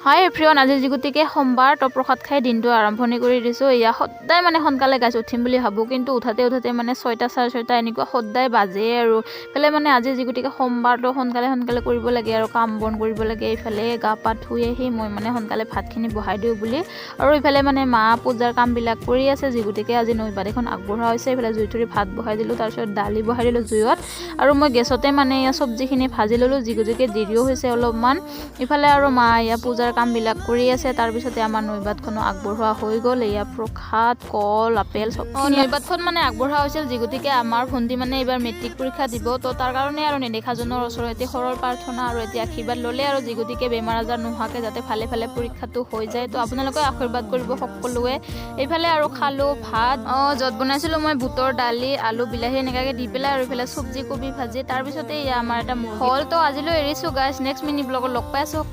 হাই everyone, আজি যিগতিকে সোমবাৰ তো প্ৰসাদ খাই দিনটো আৰম্ভণি কৰি দিছোঁ। এয়া সদায় মানে সোনকালে গাছ উঠিম বুলি ভাবোঁ, কিন্তু উঠাতে মানে 6টা 6:30 এনেকুৱা সদায় বাজে আৰু ইফালে মানে আজি যিগতিকে সোমবাৰটো সোনকালে কৰিব লাগে আৰু কাম বন কৰিব লাগে। ইফালে গা পা ধুই আহি মই মানে সোনকালে ভাতখিনি বহাই দিওঁ বুলি, আৰু ইফালে মানে মা পূজাৰ কামবিলাক কৰি আছে। যিগতিকে আজি নৈবাত এখন আগবঢ়োৱা হৈছে। ইফালে জুই ধৰি ভাত বহাই দিলোঁ, তাৰপিছত দালি বহাই দিলোঁ জুইত, আৰু মই গেছতে মানে চব্জিখিনি ভাজি ল'লোঁ। যিগতিকে দেৰিও হৈছে অলপমান। ইফালে আৰু মা এয়া পূজাৰ কামবিলাক কৰি আছে। তাৰপিছতে আমাৰ নৈবাতখনো আগবঢ়োৱা হৈ গ'ল। এয়া প্ৰসাদ, কল, আপেল চব নৈবাতখন মানে আগবঢ়োৱা হৈছিল। যিগতিকে আমাৰ ভণ্টি মানে এইবাৰ মেট্ৰিক পৰীক্ষা দিব, তো তাৰ কাৰণে আৰু নেদেখাজনৰ ওচৰতে সৰল প্ৰাৰ্থনা আৰু এতিয়া আশীৰ্বাদ ল'লে, আৰু যিগতিকে বেমাৰ আজাৰ নোহোৱাকৈ যাতে ভালে পৰীক্ষাটো হৈ যায়। তো আপোনালোকে আশীৰ্বাদ কৰিব সকলোৱে। এইফালে আৰু খালোঁ ভাত, য'ত বনাইছিলোঁ মই বুটৰ দালি, আলু, বিলাহী এনেকুৱাকৈ দি পেলাই, আৰু ইফালে চব্জি কবি ভাজি। তাৰপিছতে এয়া আমাৰ এটা হ'ল। তো আজিলৈ এৰিছোঁ গাইছ, নেক্সট মিনি ব্লগত লগ পাই আছোঁ।